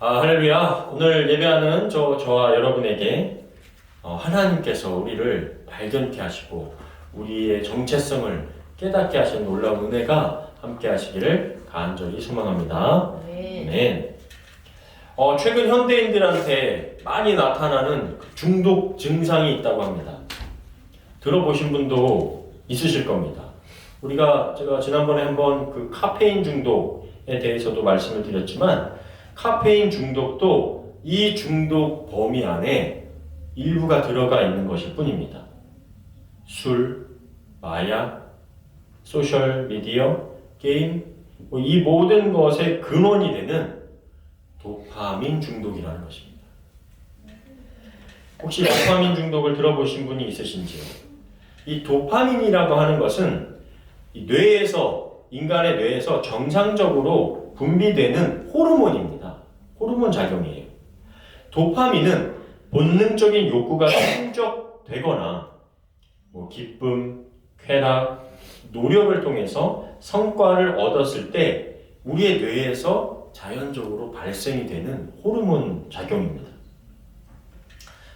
할렐루야. 오늘 예배하는 저와 여러분에게 하나님께서 우리를 발견케 하시고 우리의 정체성을 깨닫게 하시는 놀라운 은혜가 함께 하시기를 간절히 소망합니다. 아멘. 최근 현대인들한테 많이 나타나는 중독 증상이 있다고 합니다. 들어보신 분도 있으실 겁니다. 제가 지난번에 한번 그 카페인 중독에 대해서도 말씀을 드렸지만 카페인 중독도 이 중독 범위 안에 일부가 들어가 있는 것일 뿐입니다. 술, 마약, 소셜미디어, 게임, 이 모든 것의 근원이 되는 도파민 중독이라는 것입니다. 혹시 도파민 중독을 들어보신 분이 있으신지요? 이 도파민이라고 하는 것은 인간의 뇌에서 정상적으로 분비되는 호르몬입니다. 호르몬 작용이에요. 도파민은 본능적인 욕구가 충족되거나 기쁨, 쾌락, 노력을 통해서 성과를 얻었을 때 우리의 뇌에서 자연적으로 발생이 되는 호르몬 작용입니다.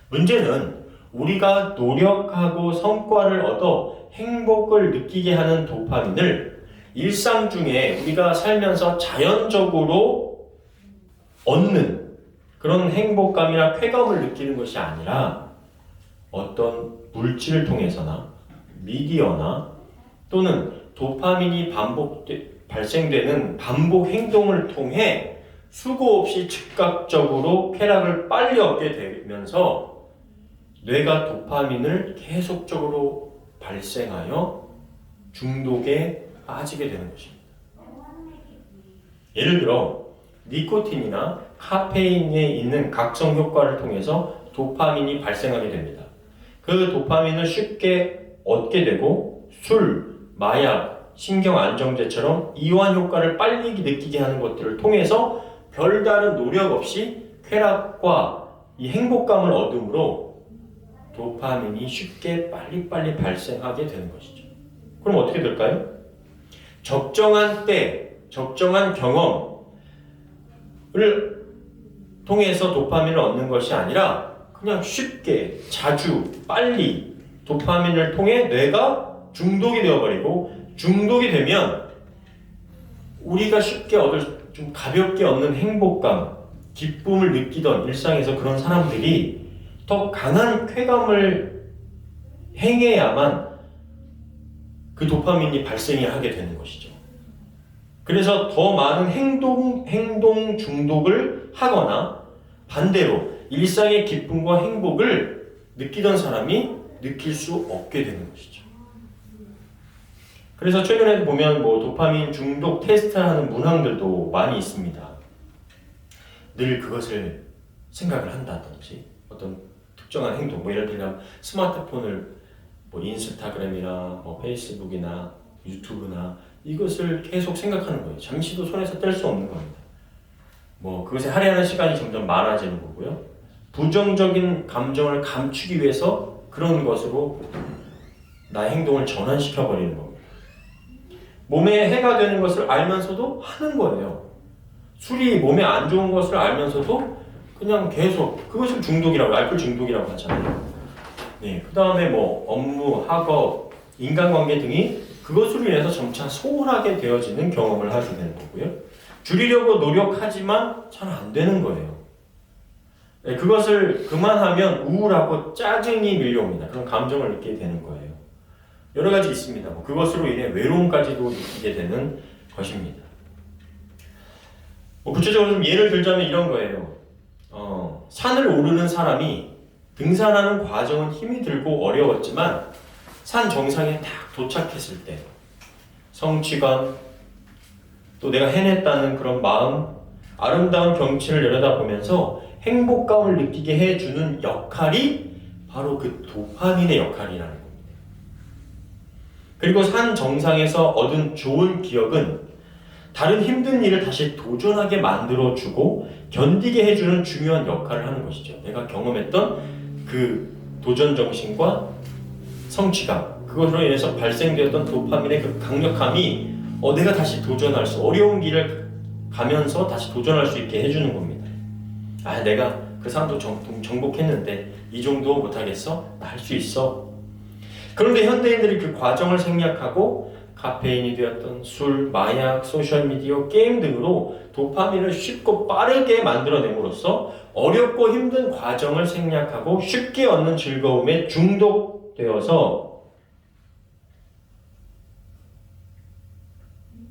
문제는 우리가 노력하고 성과를 얻어 행복을 느끼게 하는 도파민을 일상 중에 우리가 살면서 자연적으로 얻는 그런 행복감이나 쾌감을 느끼는 것이 아니라 어떤 물질을 통해서나 미디어나 또는 도파민이 발생되는 반복 행동을 통해 수고 없이 즉각적으로 쾌락을 빨리 얻게 되면서 뇌가 도파민을 계속적으로 발생하여 중독에 빠지게 되는 것입니다. 예를 들어 니코틴이나 카페인에 있는 각성 효과를 통해서 도파민이 발생하게 됩니다. 그 도파민을 쉽게 얻게 되고 술, 마약, 신경 안정제처럼 이완 효과를 빨리 느끼게 하는 것들을 통해서 별다른 노력 없이 쾌락과 이 행복감을 얻음으로 도파민이 쉽게 빨리빨리 발생하게 되는 것이죠. 그럼 어떻게 될까요? 적정한 때, 적정한 경험을 통해서 도파민을 얻는 것이 아니라 그냥 쉽게, 자주, 빨리 도파민을 통해 뇌가 중독이 되어버리고 중독이 되면 우리가 쉽게 좀 가볍게 얻는 행복감, 기쁨을 느끼던 일상에서 그런 사람들이 더 강한 쾌감을 행해야만 그 도파민이 발생이 하게 되는 것이죠. 그래서 더 많은 행동 중독을 하거나 반대로 일상의 기쁨과 행복을 느끼던 사람이 느낄 수 없게 되는 것이죠. 그래서 최근에 보면 도파민 중독 테스트하는 문항들도 많이 있습니다. 늘 그것을 생각을 한다든지 어떤 특정한 행동, 예를 들면 스마트폰을 인스타그램이나 페이스북이나 유튜브나 이것을 계속 생각하는 거예요. 잠시도 손에서 뗄 수 없는 겁니다. 그것에 할애하는 시간이 점점 많아지는 거고요. 부정적인 감정을 감추기 위해서 그런 것으로 나의 행동을 전환시켜버리는 겁니다. 몸에 해가 되는 것을 알면서도 하는 거예요. 술이 몸에 안 좋은 것을 알면서도 그냥 계속 그것을 중독이라고, 알코올 중독이라고 하잖아요. 네, 그 다음에 업무, 학업, 인간관계 등이 그것으로 인해서 점차 소홀하게 되어지는 경험을 하게 되는 거고요. 줄이려고 노력하지만 잘 안 되는 거예요. 네, 그것을 그만하면 우울하고 짜증이 밀려옵니다. 그런 감정을 느끼게 되는 거예요. 여러 가지 있습니다. 그것으로 인해 외로움까지도 느끼게 되는 것입니다. 구체적으로 좀 예를 들자면 이런 거예요. 산을 오르는 사람이 등산하는 과정은 힘이 들고 어려웠지만 산 정상에 딱 도착했을 때 성취감, 또 내가 해냈다는 그런 마음, 아름다운 경치를 내려다보면서 행복감을 느끼게 해주는 역할이 바로 그 도파민의 역할이라는 겁니다. 그리고 산 정상에서 얻은 좋은 기억은 다른 힘든 일을 다시 도전하게 만들어주고 견디게 해주는 중요한 역할을 하는 것이죠. 내가 경험했던 그 도전 정신과 성취감, 그것으로 인해서 발생되었던 도파민의 그 강력함이 내가 다시 도전할 수, 어려운 길을 가면서 다시 도전할 수 있게 해주는 겁니다. 아, 내가 그 사람도 정복했는데 이 정도 못하겠어? 나 할 수 있어. 그런데 현대인들이 그 과정을 생략하고 카페인이 되었던 술, 마약, 소셜미디어, 게임 등으로 도파민을 쉽고 빠르게 만들어냄으로써 어렵고 힘든 과정을 생략하고 쉽게 얻는 즐거움에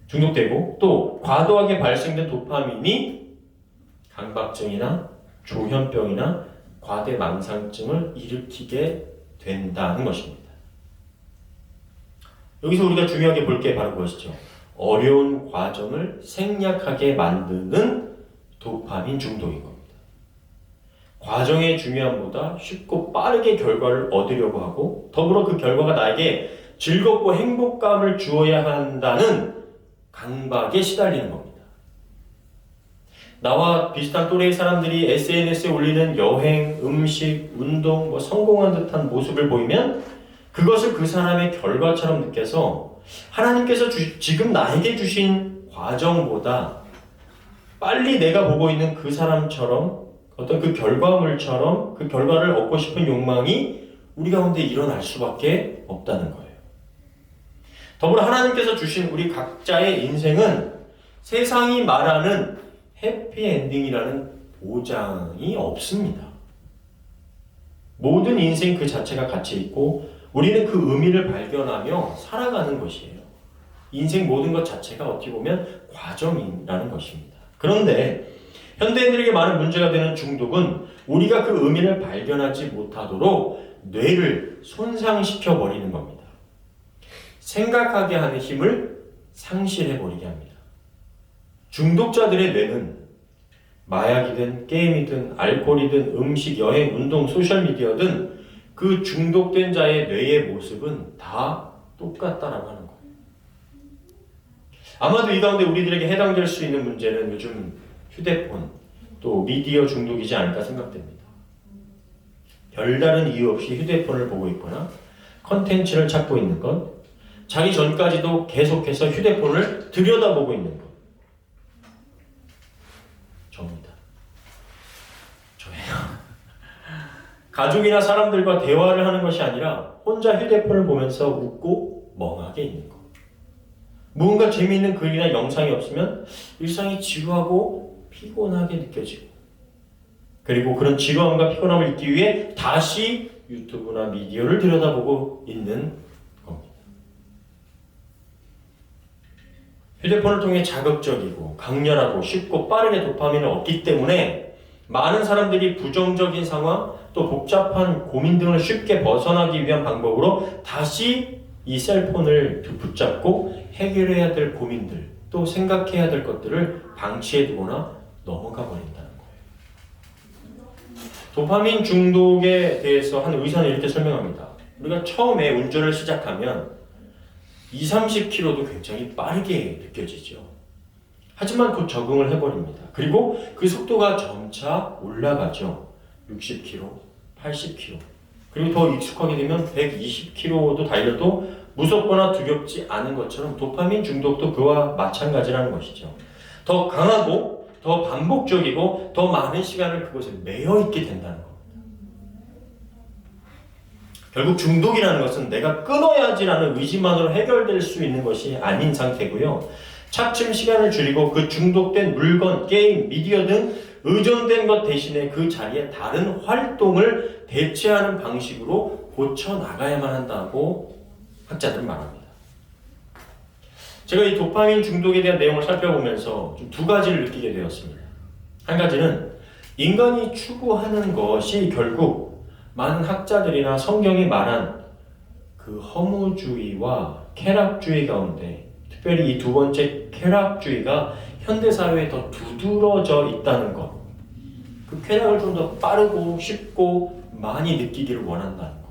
중독되고 또 과도하게 발생된 도파민이 강박증이나 조현병이나 과대망상증을 일으키게 된다는 것입니다. 여기서 우리가 중요하게 볼 게 바로 그것이죠. 어려운 과정을 생략하게 만드는 도파민 중독인 겁니다. 과정의 중요함보다 쉽고 빠르게 결과를 얻으려고 하고 더불어 그 결과가 나에게 즐겁고 행복감을 주어야 한다는 강박에 시달리는 겁니다. 나와 비슷한 또래의 사람들이 SNS에 올리는 여행, 음식, 운동, 성공한 듯한 모습을 보이면 그것을 그 사람의 결과처럼 느껴서 하나님께서 지금 나에게 주신 과정보다 빨리 내가 보고 있는 그 사람처럼 어떤 그 결과물처럼 그 결과를 얻고 싶은 욕망이 우리 가운데 일어날 수밖에 없다는 거예요. 더불어 하나님께서 주신 우리 각자의 인생은 세상이 말하는 해피엔딩이라는 보장이 없습니다. 모든 인생 그 자체가 가치 있고 우리는 그 의미를 발견하며 살아가는 것이에요. 인생 모든 것 자체가 어떻게 보면 과정이라는 것입니다. 그런데 현대인들에게 많은 문제가 되는 중독은 우리가 그 의미를 발견하지 못하도록 뇌를 손상시켜 버리는 겁니다. 생각하게 하는 힘을 상실해 버리게 합니다. 중독자들의 뇌는 마약이든 게임이든 알코올이든 음식, 여행, 운동, 소셜미디어든 그 중독된 자의 뇌의 모습은 다 똑같다라고 하는 거예요. 아마도 이 가운데 우리들에게 해당될 수 있는 문제는 요즘 휴대폰, 또 미디어 중독이지 않을까 생각됩니다. 별다른 이유 없이 휴대폰을 보고 있거나 컨텐츠를 찾고 있는 것, 자기 전까지도 계속해서 휴대폰을 들여다보고 있는 것. 저입니다. 저예요. 가족이나 사람들과 대화를 하는 것이 아니라 혼자 휴대폰을 보면서 웃고 멍하게 있는 것. 무언가 재미있는 글이나 영상이 없으면 일상이 지루하고 피곤하게 느껴지고 그리고 그런 지루함과 피곤함을 잊기 위해 다시 유튜브나 미디어를 들여다보고 있는 겁니다. 휴대폰을 통해 자극적이고 강렬하고 쉽고 빠르게 도파민을 얻기 때문에 많은 사람들이 부정적인 상황 또 복잡한 고민 등을 쉽게 벗어나기 위한 방법으로 다시 이 셀폰을 붙잡고 해결해야 될 고민들 또 생각해야 될 것들을 방치해두거나 넘어가 버린다는 거예요. 도파민 중독에 대해서 한 의사는 이렇게 설명합니다. 우리가 처음에 운전을 시작하면 20-30km도 굉장히 빠르게 느껴지죠. 하지만 곧 적응을 해버립니다. 그리고 그 속도가 점차 올라가죠. 60km, 80km. 그리고 더 익숙하게 되면 120km도 달려도 무섭거나 두렵지 않은 것처럼 도파민 중독도 그와 마찬가지라는 것이죠. 더 강하고 더 반복적이고 더 많은 시간을 그것에 매여 있게 된다는 겁니다. 결국 중독이라는 것은 내가 끊어야지라는 의지만으로 해결될 수 있는 것이 아닌 상태고요. 차츰 시간을 줄이고 그 중독된 물건, 게임, 미디어 등 의존된 것 대신에 그 자리에 다른 활동을 대체하는 방식으로 고쳐나가야만 한다고 학자들은 말합니다. 제가 이 도파민 중독에 대한 내용을 살펴보면서 좀 두 가지를 느끼게 되었습니다. 한 가지는 인간이 추구하는 것이 결국 많은 학자들이나 성경이 말한 그 허무주의와 쾌락주의 가운데 특별히 이 두 번째 쾌락주의가 현대사회에 더 두드러져 있다는 것. 그 쾌락을 좀 더 빠르고 쉽고 많이 느끼기를 원한다는 것.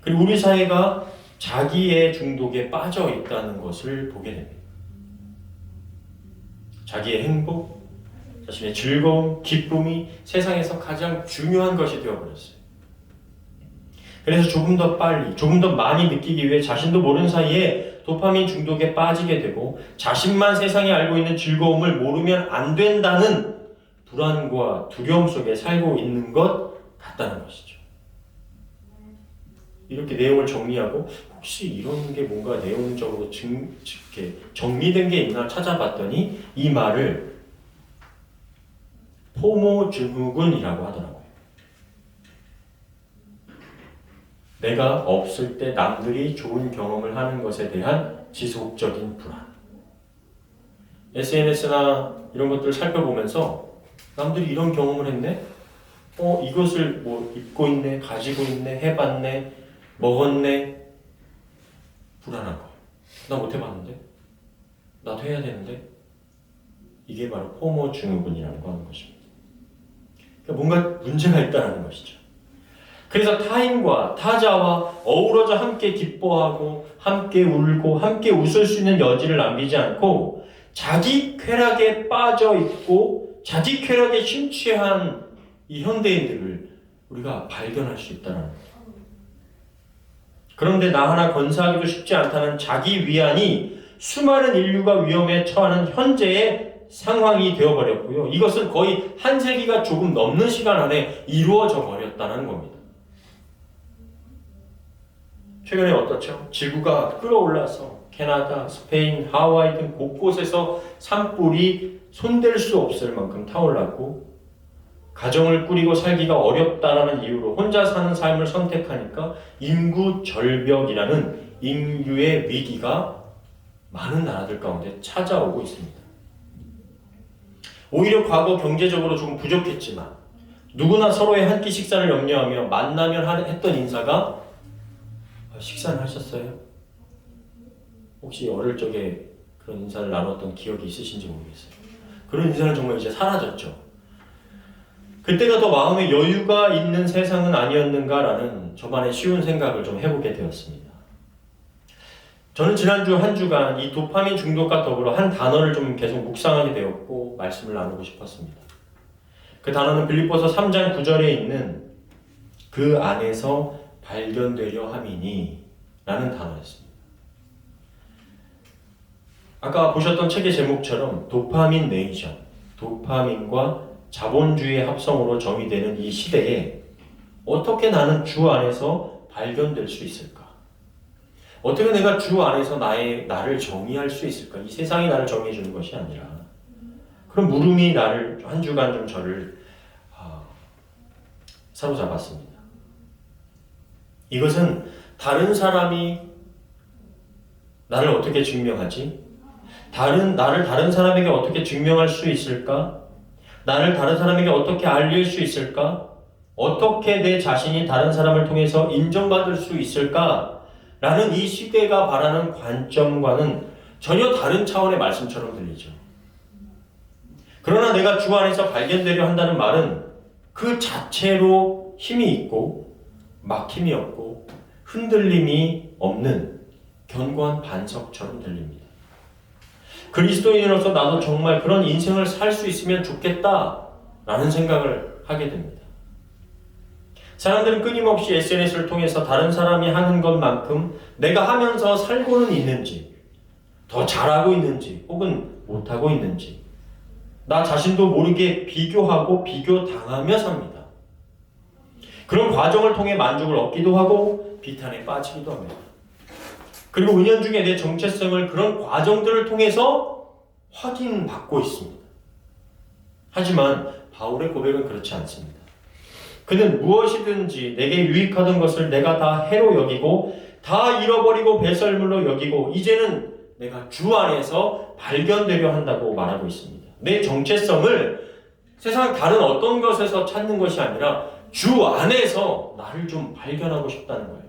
그리고 우리 사회가 자기의 중독에 빠져 있다는 것을 보게 됩니다. 자기의 행복, 자신의 즐거움, 기쁨이 세상에서 가장 중요한 것이 되어버렸어요. 그래서 조금 더 빨리, 조금 더 많이 느끼기 위해 자신도 모르는 사이에 도파민 중독에 빠지게 되고 자신만 세상에 알고 있는 즐거움을 모르면 안 된다는 불안과 두려움 속에 살고 있는 것 같다는 것이죠. 이렇게 내용을 정리하고 혹시 이런 게 뭔가 내용적으로 이렇게 정리된 게 있나 찾아봤더니 이 말을 포모 증후군이라고 하더라고요. 내가 없을 때 남들이 좋은 경험을 하는 것에 대한 지속적인 불안. SNS나 이런 것들을 살펴보면서 남들이 이런 경험을 했네? 이것을 뭐 입고 있네, 가지고 있네, 해봤네, 먹었네. 불안한 거. 나 못 해봤는데? 나도 해야 되는데? 이게 바로 포모 증후군이라고 하는 것입니다. 그러니까 뭔가 문제가 있다는 것이죠. 그래서 타인과 타자와 어우러져 함께 기뻐하고 함께 울고 함께 웃을 수 있는 여지를 남기지 않고 자기 쾌락에 빠져 있고 자기 쾌락에 심취한 이 현대인들을 우리가 발견할 수 있다는 거예요. 그런데 나 하나 건사하기도 쉽지 않다는 자기 위안이 수많은 인류가 위험에 처하는 현재의 상황이 되어버렸고요. 이것은 거의 한 세기가 조금 넘는 시간 안에 이루어져 버렸다는 겁니다. 최근에 어떻죠? 지구가 끌어올라서 캐나다, 스페인, 하와이 등 곳곳에서 산불이 손댈 수 없을 만큼 타올랐고 가정을 꾸리고 살기가 어렵다라는 이유로 혼자 사는 삶을 선택하니까 인구 절벽이라는 인류의 위기가 많은 나라들 가운데 찾아오고 있습니다. 오히려 과거 경제적으로 조금 부족했지만 누구나 서로의 한 끼 식사를 염려하며 만나면 했던 인사가 식사는 하셨어요? 혹시 어릴 적에 그런 인사를 나눴던 기억이 있으신지 모르겠어요. 그런 인사는 정말 이제 사라졌죠. 그때가 더 마음의 여유가 있는 세상은 아니었는가라는 저만의 쉬운 생각을 좀 해보게 되었습니다. 저는 지난주 한 주간 이 도파민 중독과 더불어 한 단어를 좀 계속 묵상하게 되었고 말씀을 나누고 싶었습니다. 그 단어는 빌립보서 3장 9절에 있는 그 안에서 발견되려 함이니 라는 단어였습니다. 아까 보셨던 책의 제목처럼 도파민 네이션, 도파민과 자본주의의 합성으로 정의되는 이 시대에 어떻게 나는 주 안에서 발견될 수 있을까? 어떻게 내가 주 안에서 나를 정의할 수 있을까? 이 세상이 나를 정의해 주는 것이 아니라 그런 물음이 나를 한 주간 좀 저를 사로잡았습니다. 이것은 다른 사람이 나를 어떻게 증명하지? 나를 다른 사람에게 어떻게 증명할 수 있을까? 나를 다른 사람에게 어떻게 알릴 수 있을까? 어떻게 내 자신이 다른 사람을 통해서 인정받을 수 있을까? 라는 이 시대가 바라는 관점과는 전혀 다른 차원의 말씀처럼 들리죠. 그러나 내가 주 안에서 발견되려 한다는 말은 그 자체로 힘이 있고 막힘이 없고 흔들림이 없는 견고한 반석처럼 들립니다. 그리스도인으로서 나도 정말 그런 인생을 살 수 있으면 좋겠다라는 생각을 하게 됩니다. 사람들은 끊임없이 SNS를 통해서 다른 사람이 하는 것만큼 내가 하면서 살고는 있는지, 더 잘하고 있는지, 혹은 못하고 있는지, 나 자신도 모르게 비교하고 비교당하며 삽니다. 그런 과정을 통해 만족을 얻기도 하고 비탄에 빠지기도 합니다. 그리고 은연중에 내 정체성을 그런 과정들을 통해서 확인받고 있습니다. 하지만 바울의 고백은 그렇지 않습니다. 그는 무엇이든지 내게 유익하던 것을 내가 다 해로 여기고 다 잃어버리고 배설물로 여기고 이제는 내가 주 안에서 발견되려 한다고 말하고 있습니다. 내 정체성을 세상 다른 어떤 것에서 찾는 것이 아니라 주 안에서 나를 좀 발견하고 싶다는 거예요.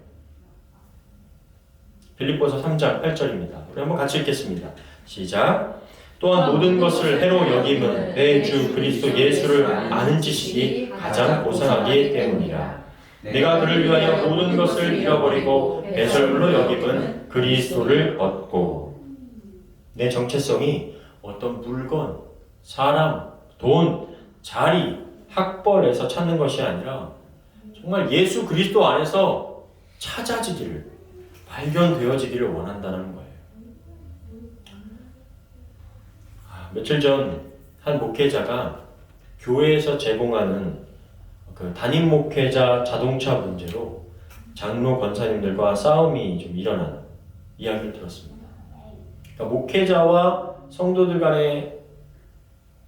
빌립보서 3장 8절입니다. 우리 한번 같이 읽겠습니다. 시작. 또한 모든 것을 해로 여김은 내 주 그리스도 예수를 아는 지식이 가장 고상하기 때문이라. 내가 그를 위하여 모든 것을 잃어버리고 배설물로 여김은 그리스도를 얻고. 내 정체성이 어떤 물건, 사람, 돈, 자리, 학벌에서 찾는 것이 아니라 정말 예수 그리스도 안에서 찾아지기를, 발견되어지기를 원한다는 거예요. 며칠 전 한 목회자가 교회에서 제공하는 그 담임 목회자 자동차 문제로 장로 권사님들과 싸움이 좀 일어나는 이야기를 들었습니다. 그러니까 목회자와 성도들 간의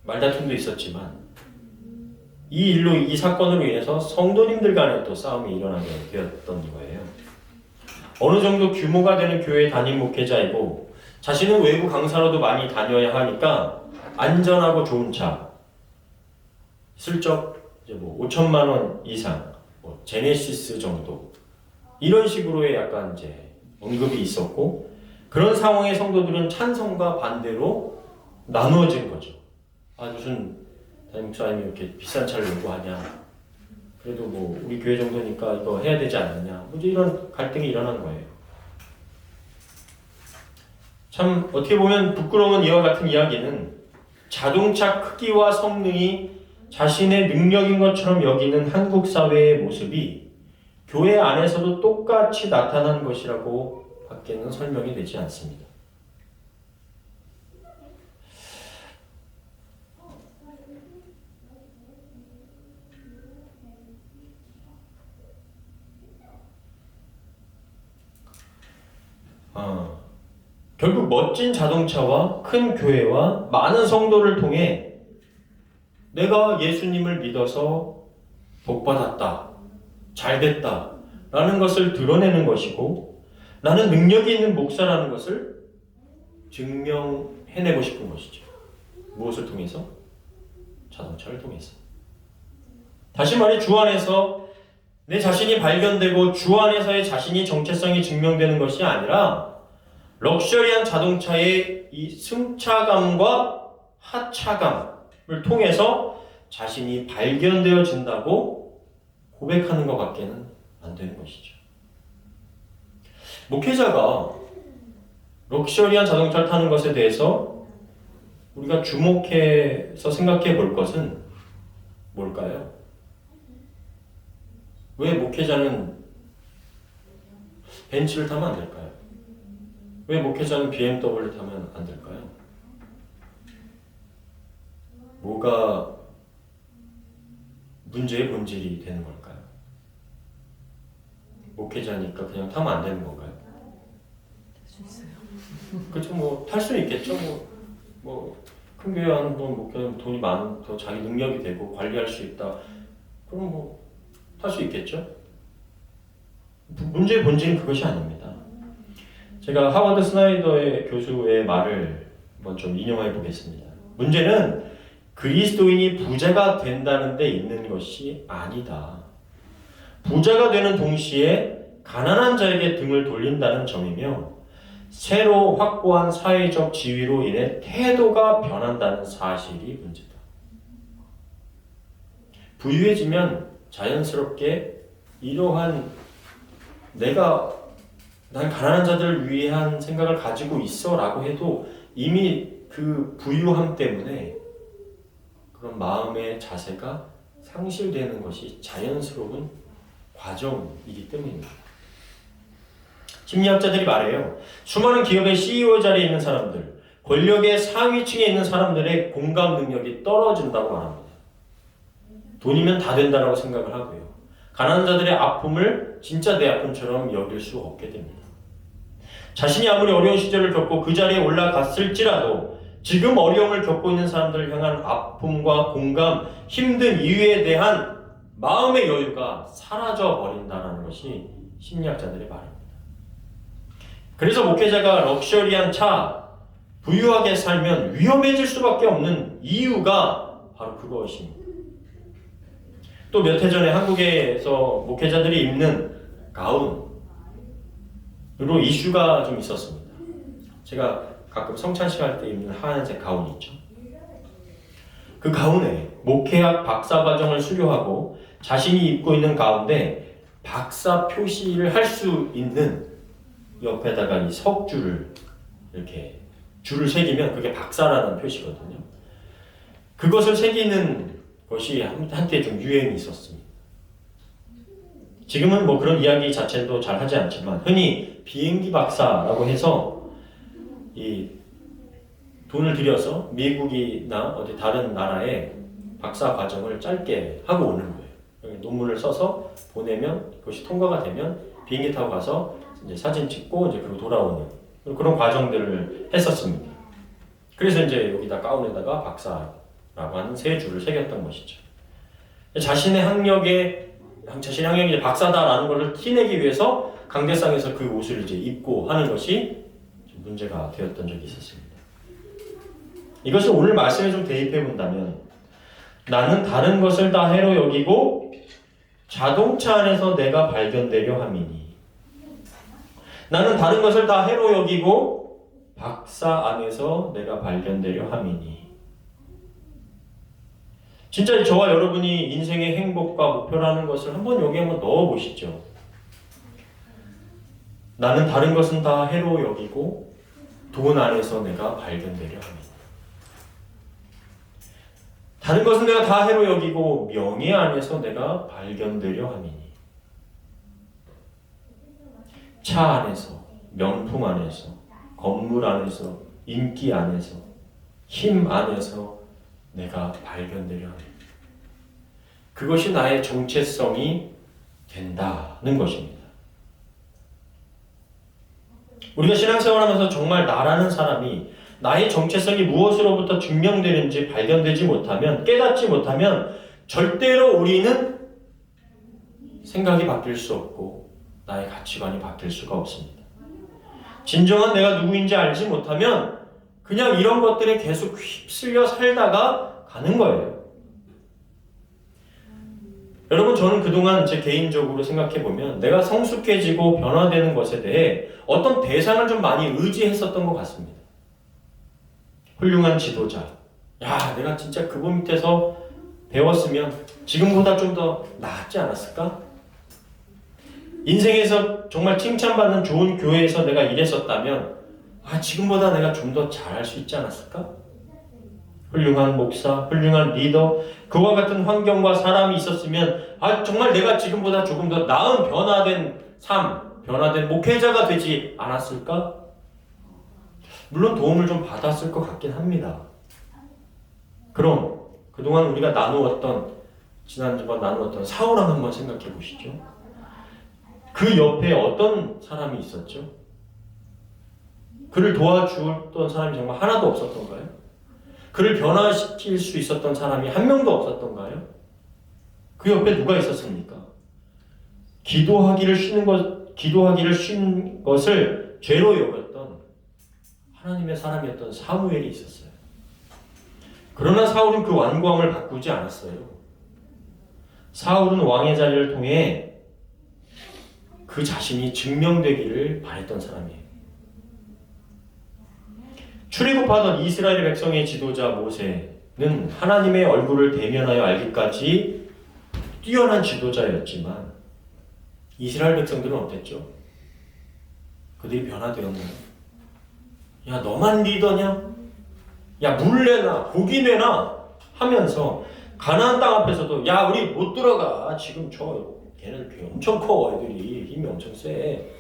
말다툼도 있었지만 이 사건으로 인해서 성도님들 간에 또 싸움이 일어나게 되었던 거예요. 어느 정도 규모가 되는 교회 담임 목회자이고 자신은 외부 강사로도 많이 다녀야 하니까 안전하고 좋은 차, 슬쩍 이제 뭐 5천만 원 이상, 뭐 제네시스 정도 이런 식으로의 약간 이제 언급이 있었고 그런 상황의 성도들은 찬성과 반대로 나누어진 거죠. 아 무슨 담임 목사님이 이렇게 비싼 차를 요구하냐? 그래도 뭐 우리 교회 정도니까 이거 해야 되지 않느냐? 뭐 이런 갈등이 일어난 거예요. 참 어떻게 보면 부끄러운 이와 같은 이야기는 자동차 크기와 성능이 자신의 능력인 것처럼 여기는 한국 사회의 모습이 교회 안에서도 똑같이 나타난 것이라고 밖에는 설명이 되지 않습니다. 결국 멋진 자동차와 큰 교회와 많은 성도를 통해 내가 예수님을 믿어서 복받았다, 잘됐다 라는 것을 드러내는 것이고 나는 능력이 있는 목사라는 것을 증명해내고 싶은 것이죠. 무엇을 통해서? 자동차를 통해서. 다시 말해 주 안에서 내 자신이 발견되고 주 안에서의 자신이 정체성이 증명되는 것이 아니라 럭셔리한 자동차의 이 승차감과 하차감을 통해서 자신이 발견되어진다고 고백하는 것 밖에는 안 되는 것이죠. 목회자가 럭셔리한 자동차를 타는 것에 대해서 우리가 주목해서 생각해 볼 것은 뭘까요? 왜 목회자는 벤츠를 타면 안 될까요? 왜 목회자는 BMW를 타면 안 될까요? 뭐가 문제의 본질이 되는 걸까요? 목회자니까 그냥 타면 안 되는 건가요? 그렇죠. 뭐 탈 수는 있겠죠. 큰 교회 하는 분 목회는 돈이 더 자기 능력이 되고 관리할 수 있다. 그럼 뭐 탈 수 있겠죠. 문제의 본질은 그것이 아닙니다. 제가 하워드 스나이더의 교수의 말을 한번 좀 인용해 보겠습니다. 문제는 그리스도인이 부자가 된다는 데 있는 것이 아니다. 부자가 되는 동시에 가난한 자에게 등을 돌린다는 점이며 새로 확보한 사회적 지위로 인해 태도가 변한다는 사실이 문제다. 부유해지면 자연스럽게 이러한 난 가난한 자들을 위한 생각을 가지고 있어 라고 해도 이미 그 부유함 때문에 그런 마음의 자세가 상실되는 것이 자연스러운 과정이기 때문입니다. 심리학자들이 말해요. 수많은 기업의 CEO 자리에 있는 사람들, 권력의 상위층에 있는 사람들의 공감 능력이 떨어진다고 말합니다. 돈이면 다 된다라고 생각을 하고요. 가난한 자들의 아픔을 진짜 내 아픔처럼 여길 수 없게 됩니다. 자신이 아무리 어려운 시절을 겪고 그 자리에 올라갔을지라도 지금 어려움을 겪고 있는 사람들을 향한 아픔과 공감, 힘든 이유에 대한 마음의 여유가 사라져 버린다는 것이 심리학자들의 말입니다. 그래서 목회자가 럭셔리한 차, 부유하게 살면 위험해질 수밖에 없는 이유가 바로 그것입니다. 또 몇 해 전에 한국에서 목회자들이 입는 가운으로 이슈가 좀 있었습니다. 제가 가끔 성찬식 할 때 입는 하얀색 가운 있죠. 그 가운에 목회학 박사과정을 수료하고 자신이 입고 있는 가운데 박사 표시를 할 수 있는 옆에다가 이 석줄을 이렇게 줄을 새기면 그게 박사라는 표시거든요. 그것을 새기는 것이 한때 좀 유행이 있었습니다. 지금은 뭐 그런 이야기 자체도 잘 하지 않지만 흔히 비행기 박사라고 해서 이 돈을 들여서 미국이나 어디 다른 나라에 박사 과정을 짧게 하고 오는 거예요. 논문을 써서 보내면 그것이 통과가 되면 비행기 타고 가서 이제 사진 찍고 이제 그리고 돌아오는 그런 과정들을 했었습니다. 그래서 이제 여기다 가운에다가 박사라고 하는 세 줄을 새겼던 것이죠. 자신의 학력이 이제 박사다라는 것을 티내기 위해서 강대상에서 그 옷을 이제 입고 하는 것이 좀 문제가 되었던 적이 있었습니다. 이것을 오늘 말씀에 좀 대입해 본다면 나는 다른 것을 다 해로 여기고 자동차 안에서 내가 발견되려 함이니 나는 다른 것을 다 해로 여기고 박사 안에서 내가 발견되려 함이니 진짜 저와 여러분이 인생의 행복과 목표라는 것을 한번 여기 한번 넣어 보시죠. 나는 다른 것은 다 해로 여기고 돈 안에서 내가 발견되려 합니다. 다른 것은 내가 다 해로 여기고 명예 안에서 내가 발견되려 함이니 차 안에서, 명품 안에서, 건물 안에서, 인기 안에서, 힘 안에서 내가 발견되려 합니다. 그것이 나의 정체성이 된다는 것입니다. 우리가 신앙생활하면서 정말 나라는 사람이 나의 정체성이 무엇으로부터 증명되는지 발견되지 못하면, 깨닫지 못하면 절대로 우리는 생각이 바뀔 수 없고 나의 가치관이 바뀔 수가 없습니다. 진정한 내가 누구인지 알지 못하면 그냥 이런 것들에 계속 휩쓸려 살다가 가는 거예요. 여러분, 저는 그동안 제 개인적으로 생각해보면 내가 성숙해지고 변화되는 것에 대해 어떤 대상을 좀 많이 의지했었던 것 같습니다. 훌륭한 지도자. 야, 내가 진짜 그분 밑에서 배웠으면 지금보다 좀 더 나았지 않았을까? 인생에서 정말 칭찬받는 좋은 교회에서 내가 일했었다면 지금보다 내가 좀 더 잘할 수 있지 않았을까? 훌륭한 목사, 훌륭한 리더, 그와 같은 환경과 사람이 있었으면 정말 내가 지금보다 조금 더 나은 변화된 삶, 변화된 목회자가 되지 않았을까? 물론 도움을 좀 받았을 것 같긴 합니다. 그럼 그동안 우리가 지난주에 나누었던 사울왕 한번 생각해 보시죠. 그 옆에 어떤 사람이 있었죠? 그를 도와주었던 사람이 정말 하나도 없었던가요? 그를 변화시킬 수 있었던 사람이 한 명도 없었던가요? 그 옆에 누가 있었습니까? 기도하기를 쉰 것을 죄로 여겼던 하나님의 사람이었던 사무엘이 있었어요. 그러나 사울은 그 완고함을 바꾸지 않았어요. 사울은 왕의 자리를 통해 그 자신이 증명되기를 바랬던 사람이에요. 출애굽하던 이스라엘 백성의 지도자 모세는 하나님의 얼굴을 대면하여 알기까지 뛰어난 지도자였지만 이스라엘 백성들은 어땠죠? 그들이 변화되었나요? 야, 너만 리더냐? 야, 물 내놔, 고기 내놔 하면서 가나안 땅 앞에서도 야, 우리 못 들어가. 지금 걔네들 엄청 커. 애들이 힘이 엄청 세.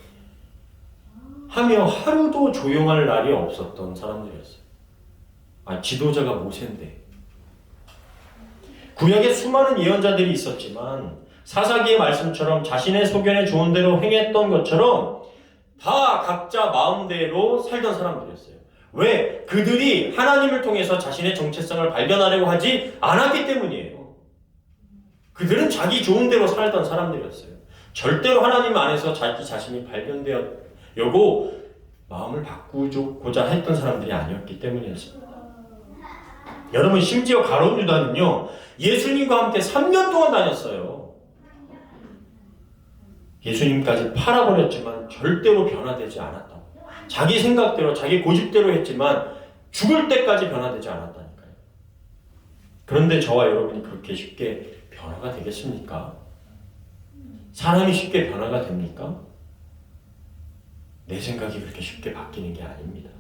하며 하루도 조용할 날이 없었던 사람들이었어요. 지도자가 모세인데. 구약에 수많은 예언자들이 있었지만 사사기의 말씀처럼 자신의 소견에 좋은 대로 행했던 것처럼 다 각자 마음대로 살던 사람들이었어요. 왜? 그들이 하나님을 통해서 자신의 정체성을 발견하려고 하지 않았기 때문이에요. 그들은 자기 좋은 대로 살던 사람들이었어요. 절대로 하나님 안에서 자기 자신이 발견되려고 마음을 바꾸고자 했던 사람들이 아니었기 때문이었습니다. 여러분, 심지어 가룟 유다는요, 예수님과 함께 3년 동안 다녔어요. 예수님까지 팔아버렸지만 절대로 변화되지 않았다고. 자기 생각대로, 자기 고집대로 했지만 죽을 때까지 변화되지 않았다니까요. 그런데 저와 여러분이 그렇게 쉽게 변화가 되겠습니까? 사람이 쉽게 변화가 됩니까? 내 생각이 그렇게 쉽게 바뀌는 게 아닙니다.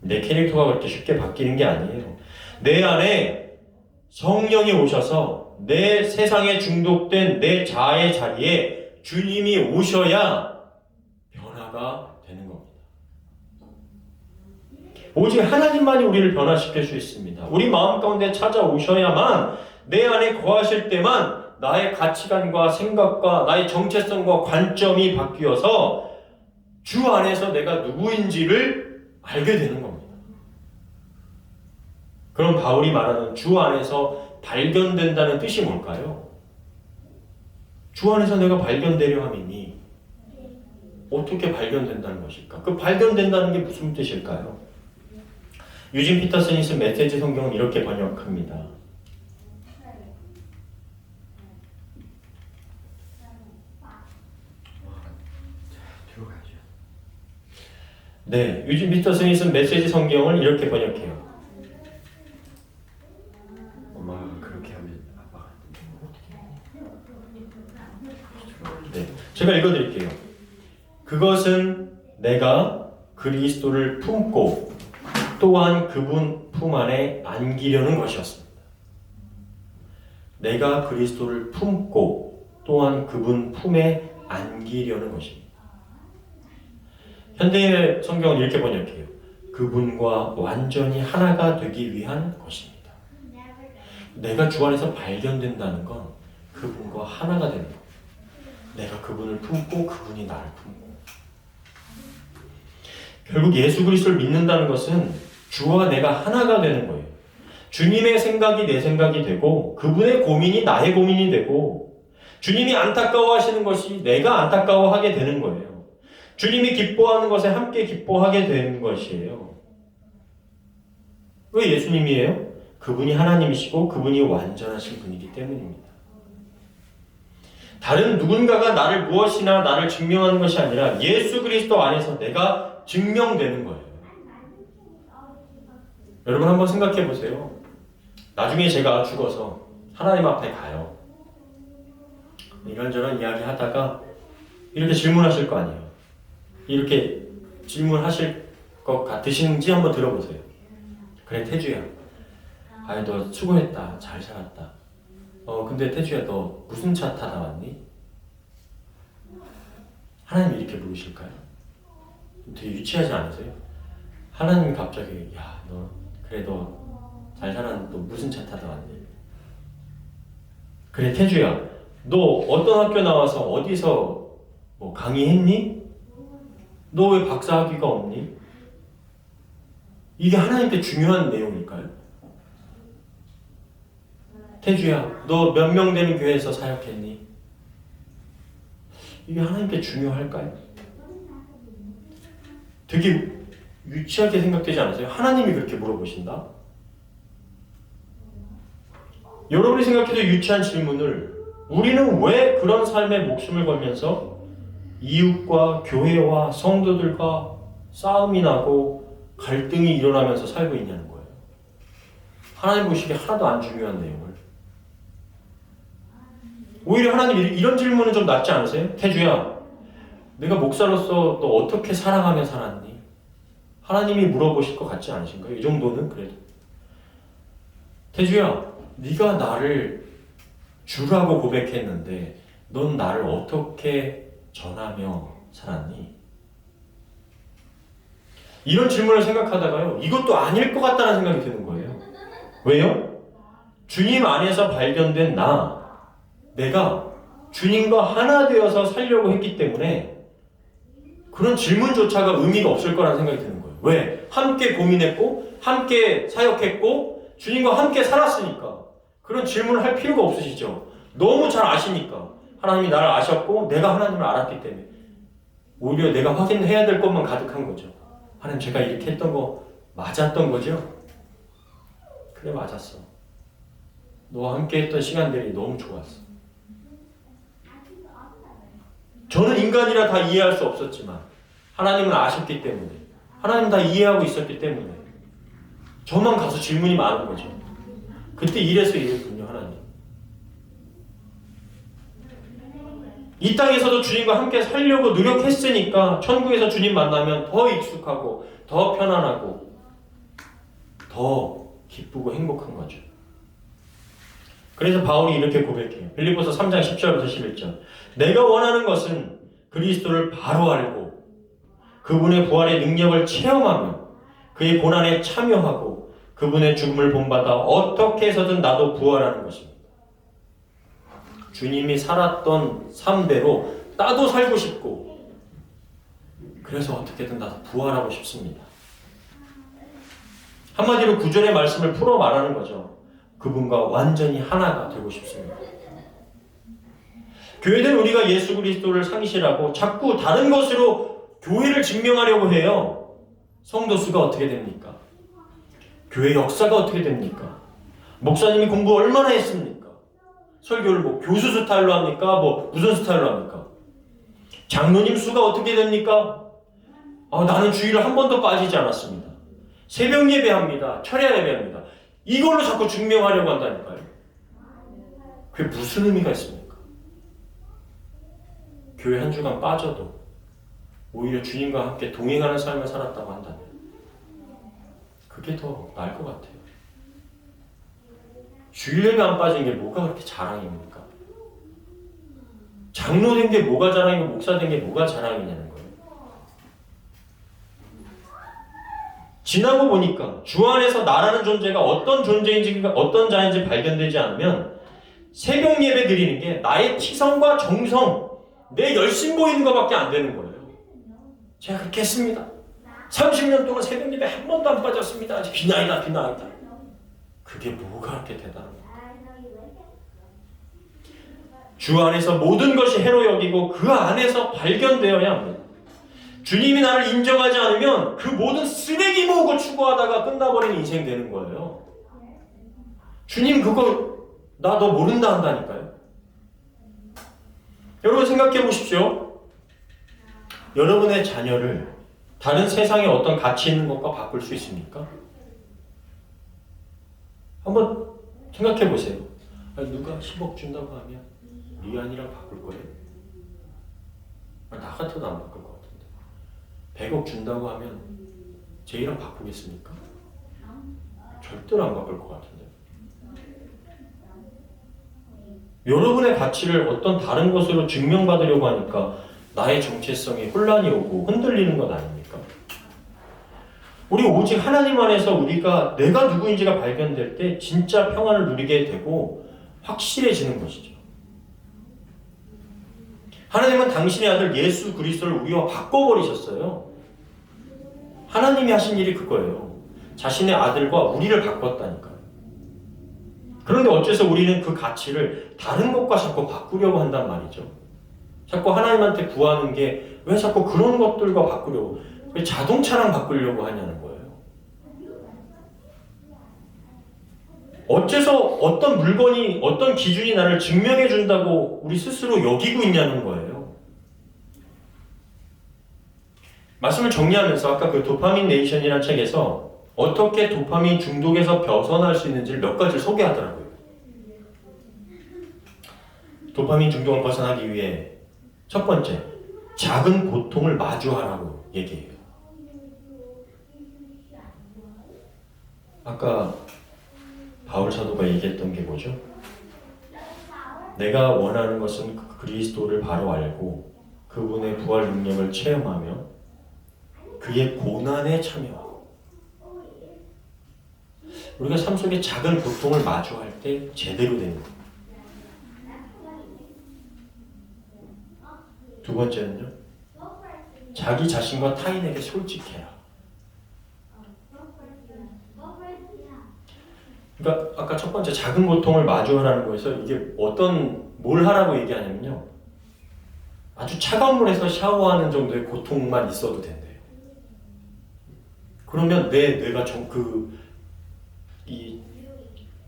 내 캐릭터가 그렇게 쉽게 바뀌는 게 아니에요. 내 안에 성령이 오셔서 내 세상에 중독된 내 자아의 자리에 주님이 오셔야 변화가 되는 겁니다. 오직 하나님만이 우리를 변화시킬 수 있습니다. 우리 마음 가운데 찾아오셔야만 내 안에 거하실 때만 나의 가치관과 생각과 나의 정체성과 관점이 바뀌어서 주 안에서 내가 누구인지를 알게 되는 겁니다. 그럼 바울이 말하는 주 안에서 발견된다는 뜻이 뭘까요? 주 안에서 내가 발견되려 함이니 어떻게 발견된다는 것일까? 그 발견된다는 게 무슨 뜻일까요? 유진 피터슨이 쓴 메시지 성경은 이렇게 번역합니다. 네, 유진 피터슨이 쓴 메시지 성경을 이렇게 번역해요. 엄마가 그렇게 하면 아빠가 네, 제가 읽어드릴게요. 그것은 내가 그리스도를 품고 또한 그분 품 안에 안기려는 것이었습니다. 내가 그리스도를 품고 또한 그분 품에 안기려는 것입니다. 현대의 성경은 이렇게 번역해요. 그분과 완전히 하나가 되기 위한 것입니다. 내가 주 안에서 발견된다는 건 그분과 하나가 되는 것. 내가 그분을 품고 그분이 나를 품고. 결국 예수 그리스도를 믿는다는 것은 주와 내가 하나가 되는 거예요. 주님의 생각이 내 생각이 되고 그분의 고민이 나의 고민이 되고 주님이 안타까워하시는 것이 내가 안타까워하게 되는 거예요. 주님이 기뻐하는 것에 함께 기뻐하게 되는 것이에요. 왜 예수님이에요? 그분이 하나님이시고 그분이 완전하신 분이기 때문입니다. 다른 누군가가 나를 무엇이나 나를 증명하는 것이 아니라 예수 그리스도 안에서 내가 증명되는 거예요. 여러분 한번 생각해 보세요. 나중에 제가 죽어서 하나님 앞에 가요. 이런저런 이야기 하다가 이렇게 질문하실 거 아니에요. 이렇게 질문하실 것 같으신지 한번 들어보세요. 그래 태주야, 아이 너 수고했다, 잘 살았다. 근데 태주야 너 무슨 차 타다 왔니? 하나님이 이렇게 물으실까요? 되게 유치하지 않으세요? 하나님이 갑자기 야 너 그래 너 잘 살았는데 너 무슨 차 타다 왔니? 그래 태주야 너 어떤 학교 나와서 어디서 뭐 강의했니? 너 왜 박사학위가 없니? 이게 하나님께 중요한 내용일까요? 태주야, 너 몇 명 되는 교회에서 사역했니? 이게 하나님께 중요할까요? 되게 유치하게 생각되지 않으세요? 하나님이 그렇게 물어보신다? 여러분이 생각해도 유치한 질문을 우리는 왜 그런 삶에 목숨을 걸면서 이웃과 교회와 성도들과 싸움이 나고 갈등이 일어나면서 살고 있냐는 거예요. 하나님 보시기에 하나도 안 중요한 내용을. 오히려 하나님 이런 질문은 좀 낫지 않으세요? 태주야, 내가 목사로서 너 어떻게 사랑하며 살았니? 하나님이 물어보실 것 같지 않으신가요? 이 정도는 그래도. 태주야, 네가 나를 주라고 고백했는데 넌 나를 어떻게 전하며 살았니? 이런 질문을 생각하다가요, 이것도 아닐 것 같다는 생각이 드는 거예요. 왜요? 주님 안에서 발견된 내가 주님과 하나 되어서 살려고 했기 때문에 그런 질문조차가 의미가 없을 거라는 생각이 드는 거예요. 왜? 함께 고민했고 함께 사역했고 주님과 함께 살았으니까 그런 질문을 할 필요가 없으시죠. 너무 잘 아시니까. 하나님이 나를 아셨고 내가 하나님을 알았기 때문에 오히려 내가 확인해야 될 것만 가득한 거죠. 하나님 제가 이렇게 했던 거 맞았던 거죠? 그래 맞았어. 너와 함께 했던 시간들이 너무 좋았어. 저는 인간이라 다 이해할 수 없었지만 하나님은 아셨기 때문에 하나님 다 이해하고 있었기 때문에 저만 가서 질문이 많은 거죠. 그때 이래서 이랬군요. 하나님. 이 땅에서도 주님과 함께 살려고 노력했으니까 천국에서 주님 만나면 더 익숙하고 더 편안하고 더 기쁘고 행복한 거죠. 그래서 바울이 이렇게 고백해요. 빌립보서 3장 10절부터 11절. 내가 원하는 것은 그리스도를 바로 알고 그분의 부활의 능력을 체험하며 그의 고난에 참여하고 그분의 죽음을 본받아 어떻게 해서든 나도 부활하는 것입니다. 주님이 살았던 삶대로 나도 살고 싶고, 그래서 어떻게든 나도 부활하고 싶습니다. 한마디로 구절의 말씀을 풀어 말하는 거죠. 그분과 완전히 하나가 되고 싶습니다. 교회는 우리가 예수 그리스도를 상실하고 자꾸 다른 것으로 교회를 증명하려고 해요. 성도 수가 어떻게 됩니까? 교회 역사가 어떻게 됩니까? 목사님이 공부 얼마나 했습니까? 설교를 뭐 교수 스타일로 합니까? 뭐 무슨 스타일로 합니까? 장로님 수가 어떻게 됩니까? 나는 주일을 한 번도 빠지지 않았습니다. 새벽 예배합니다. 철야 예배합니다. 이걸로 자꾸 증명하려고 한다니까요. 그게 무슨 의미가 있습니까? 교회 한 주간 빠져도 오히려 주님과 함께 동행하는 삶을 살았다고 한다면 그게 더 나을 것 같아요. 주일 예배 안 빠진 게 뭐가 그렇게 자랑입니까? 장로 된 게 뭐가 자랑이고 목사 된 게 뭐가 자랑이냐는 거예요. 지나고 보니까 주 안에서 나라는 존재가 어떤 존재인지 어떤 자인지 발견되지 않으면 새벽 예배 드리는 게 나의 치성과 정성, 내 열심 보이는 것밖에 안 되는 거예요. 제가 그렇게 했습니다. 30년 동안 새벽 예배 한 번도 안 빠졌습니다. 비나이다. 그게 뭐가 그렇게 대단한 거예요. 주 안에서 모든 것이 해로 여기고 그 안에서 발견되어야 합니다. 주님이 나를 인정하지 않으면 그 모든 쓰레기 모으고 추구하다가 끝나버리는 인생 되는 거예요. 주님 그거 나 너 모른다 한다니까요. 여러분 생각해 보십시오. 여러분의 자녀를 다른 세상에 어떤 가치 있는 것과 바꿀 수 있습니까? 한번 생각해 보세요. 누가 10억 준다고 하면 리안이랑 바꿀 거예요? 나 같아도 안 바꿀 것 같은데. 100억 준다고 하면 제이랑 바꾸겠습니까? 절대로 안 바꿀 것 같은데. 여러분의 가치를 어떤 다른 것으로 증명받으려고 하니까 나의 정체성에 혼란이 오고 흔들리는 것 아닙니까? 우리 오직 하나님 안에서 우리가 내가 누구인지가 발견될 때 진짜 평안을 누리게 되고 확실해지는 것이죠. 하나님은 당신의 아들 예수 그리스도를 우리와 바꿔버리셨어요. 하나님이 하신 일이 그거예요. 자신의 아들과 우리를 바꿨다니까요. 그런데 어째서 우리는 그 가치를 다른 것과 자꾸 바꾸려고 한단 말이죠. 자꾸 하나님한테 구하는 게 왜 자꾸 그런 것들과 바꾸려고, 왜 자동차랑 바꾸려고 하냐는 거예요. 어째서 어떤 물건이, 어떤 기준이 나를 증명해 준다고 우리 스스로 여기고 있냐는 거예요. 말씀을 정리하면서 아까 그 도파민 네이션이라는 책에서 어떻게 도파민 중독에서 벗어날 수 있는지를 몇 가지를 소개하더라고요. 도파민 중독을 벗어나기 위해 첫 번째, 작은 고통을 마주하라고 얘기해요. 아까 바울 사도가 얘기했던 게 뭐죠? 내가 원하는 것은 그리스도를 바로 알고 그분의 부활 능력을 체험하며 그의 고난에 참여하고. 우리가 삶 속에 작은 고통을 마주할 때 제대로 되는 거예요. 두 번째는요, 자기 자신과 타인에게 솔직해라. 그러니까 아까 첫 번째 작은 고통을 마주하라는 거에서 이게 뭘 하라고 얘기하냐면요, 아주 차가운 물에서 샤워하는 정도의 고통만 있어도 된대요. 그러면 내 뇌가 이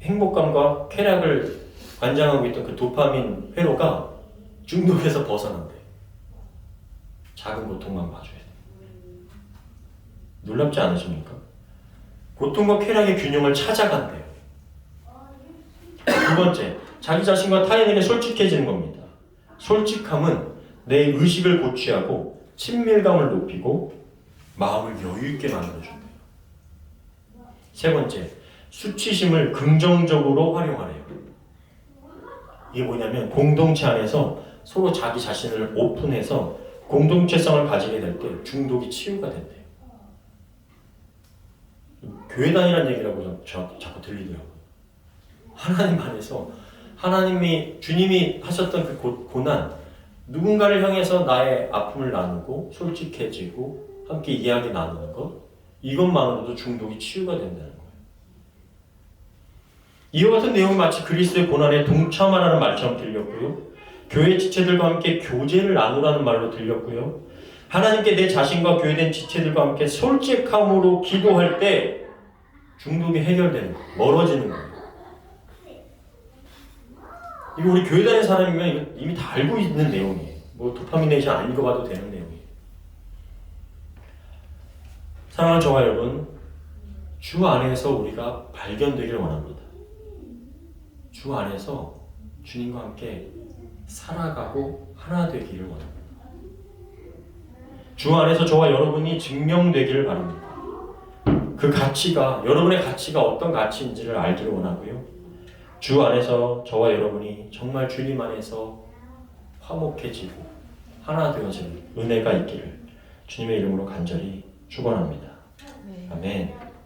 행복감과 쾌락을 관장하고 있던 그 도파민 회로가 중독에서 벗어난대요. 작은 고통만 마주해야 돼요. 놀랍지 않으십니까? 고통과 쾌락의 균형을 찾아간대요. 두 번째, 자기 자신과 타인에게 솔직해지는 겁니다. 솔직함은 내 의식을 고취하고 친밀감을 높이고 마음을 여유 있게 만들어준대요. 세 번째, 수치심을 긍정적으로 활용하래요. 이게 뭐냐면 공동체 안에서 서로 자기 자신을 오픈해서 공동체성을 가지게 될 때 중독이 치유가 된대요. 교회 다니라는 얘기라고 자꾸 들리더라고요. 하나님 안에서 주님이 하셨던 그 고난, 누군가를 향해서 나의 아픔을 나누고 솔직해지고 함께 이야기 나누는 것, 이것만으로도 중독이 치유가 된다는 거예요. 이와 같은 내용이 마치 그리스도의 고난에 동참하라는 말처럼 들렸고요. 교회 지체들과 함께 교제를 나누라는 말로 들렸고요. 하나님께 내 자신과 교회된 지체들과 함께 솔직함으로 기도할 때 중독이 해결되는 거예요. 멀어지는 거예요. 이거 우리 교회 다니는 사람이면 이미 다 알고 있는 내용이에요. 뭐 도파민에이션 안 읽어봐도 되는 내용이에요. 사랑하는 저와 여러분, 주 안에서 우리가 발견되기를 원합니다. 주 안에서 주님과 함께 살아가고 하나 되기를 원합니다. 주 안에서 저와 여러분이 증명되기를 바랍니다. 그 가치가, 여러분의 가치가 어떤 가치인지를 알기를 원하고요. 주 안에서 저와 여러분이 정말 주님 안에서 화목해지고 하나 되어지는 은혜가 있기를 주님의 이름으로 간절히 축원합니다. 아멘.